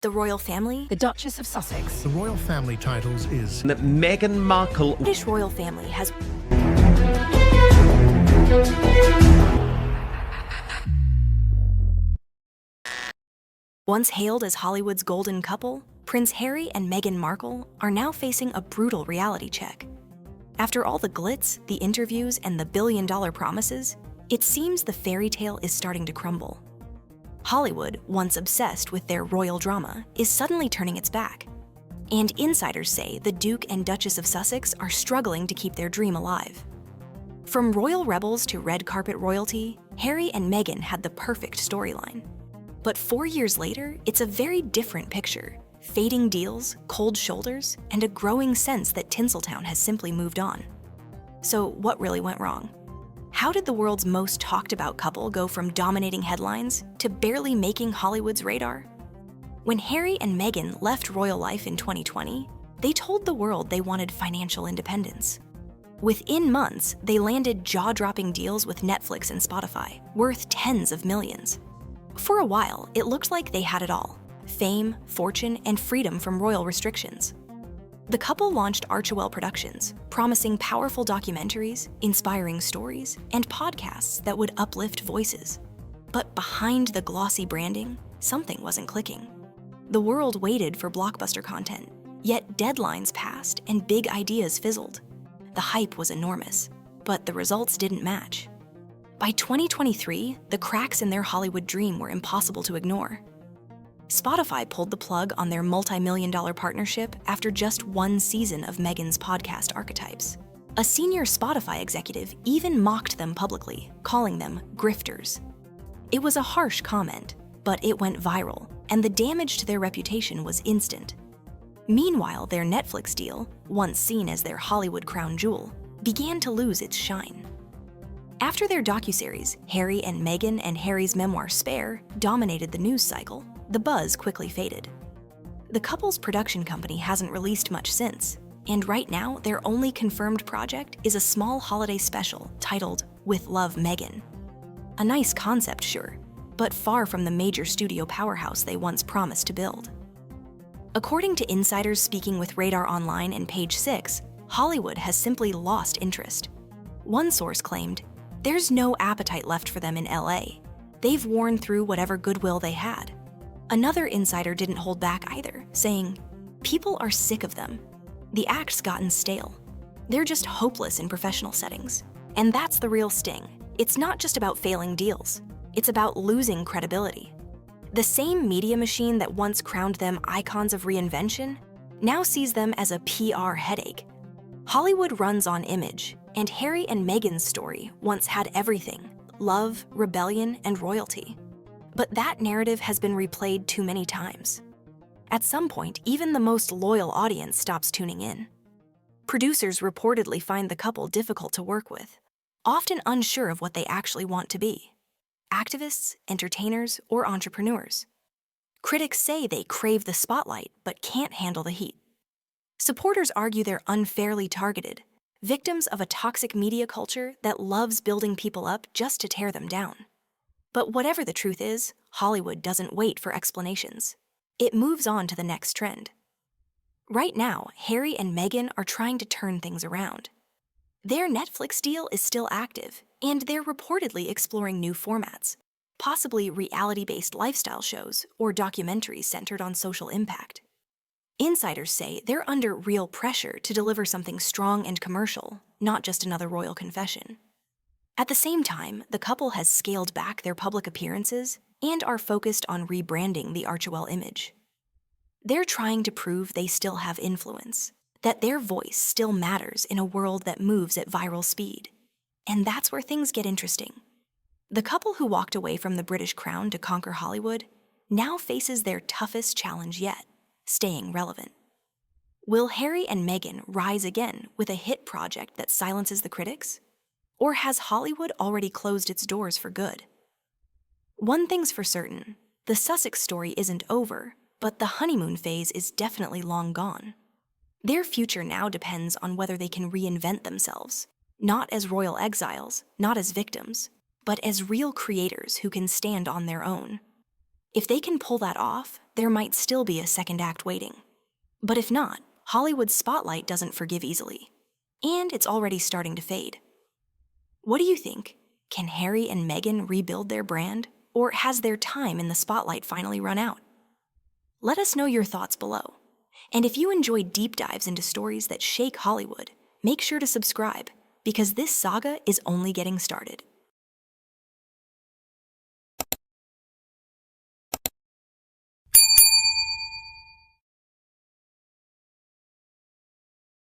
The royal family, The Duchess of Sussex. The royal family titles is that Meghan Markle. the British royal family has once hailed as Hollywood's golden couple, Prince Harry and Meghan Markle are now facing a brutal reality check. After all the glitz, the interviews, and the billion-dollar promises, it seems the fairy tale is starting to crumble. Hollywood, once obsessed with their royal drama, is suddenly turning its back. And insiders say the Duke and Duchess of Sussex are struggling to keep their dream alive. From royal rebels to red carpet royalty, Harry and Meghan had the perfect storyline. But 4 years later, it's a very different picture. Fading deals, cold shoulders, and a growing sense that Tinseltown has simply moved on. So what really went wrong? How did the world's most talked about couple go from dominating headlines to barely making Hollywood's radar? When Harry and Meghan left royal life in 2020, they told the world they wanted financial independence. Within months, they landed jaw-dropping deals with Netflix and Spotify, worth tens of millions. For a while, it looked like they had it all: fame, fortune, and freedom from royal restrictions. The couple launched Archewell Productions, promising powerful documentaries, inspiring stories, and podcasts that would uplift voices. But behind the glossy branding, something wasn't clicking. The world waited for blockbuster content, yet deadlines passed and big ideas fizzled. The hype was enormous, but the results didn't match. By 2023, the cracks in their Hollywood dream were impossible to ignore. Spotify pulled the plug on their multi-million-dollar partnership after just one season of Meghan's podcast Archetypes. A senior Spotify executive even mocked them publicly, calling them grifters. It was a harsh comment, but it went viral, and the damage to their reputation was instant. Meanwhile, their Netflix deal, once seen as their Hollywood crown jewel, began to lose its shine. After their docuseries, Harry and Meghan and Harry's memoir Spare dominated the news cycle, the buzz quickly faded. The couple's production company hasn't released much since, and right now their only confirmed project is a small holiday special titled With Love, Meghan. A nice concept, sure, but far from the major studio powerhouse they once promised to build. According to insiders speaking with Radar Online and Page 6, Hollywood has simply lost interest. One source claimed, "There's no appetite left for them in LA. They've worn through whatever goodwill they had." Another insider didn't hold back either, saying, "People are sick of them. The act's gotten stale. They're just hopeless in professional settings." And that's the real sting. It's not just about failing deals. It's about losing credibility. The same media machine that once crowned them icons of reinvention now sees them as a PR headache. Hollywood runs on image, and Harry and Meghan's story once had everything: love, rebellion, and royalty. But that narrative has been replayed too many times. At some point, even the most loyal audience stops tuning in. Producers reportedly find the couple difficult to work with, often unsure of what they actually want to be: activists, entertainers, or entrepreneurs. Critics say they crave the spotlight but can't handle the heat. Supporters argue they're unfairly targeted, victims of a toxic media culture that loves building people up just to tear them down. But whatever the truth is, Hollywood doesn't wait for explanations. It moves on to the next trend. Right now, Harry and Meghan are trying to turn things around. Their Netflix deal is still active, and they're reportedly exploring new formats, possibly reality-based lifestyle shows or documentaries centered on social impact. Insiders say they're under real pressure to deliver something strong and commercial, not just another royal confession. At the same time, the couple has scaled back their public appearances and are focused on rebranding the Archewell image. They're trying to prove they still have influence, that their voice still matters in a world that moves at viral speed. And that's where things get interesting. The couple who walked away from the British crown to conquer Hollywood now faces their toughest challenge yet: staying relevant. Will Harry and Meghan rise again with a hit project that silences the critics? Or has Hollywood already closed its doors for good? One thing's for certain, the Sussex story isn't over, but the honeymoon phase is definitely long gone. Their future now depends on whether they can reinvent themselves, not as royal exiles, not as victims, but as real creators who can stand on their own. If they can pull that off, there might still be a second act waiting. But if not, Hollywood's spotlight doesn't forgive easily. And it's already starting to fade. What do you think? Can Harry and Meghan rebuild their brand? Or has their time in the spotlight finally run out? Let us know your thoughts below. And if you enjoy deep dives into stories that shake Hollywood, make sure to subscribe, because this saga is only getting started.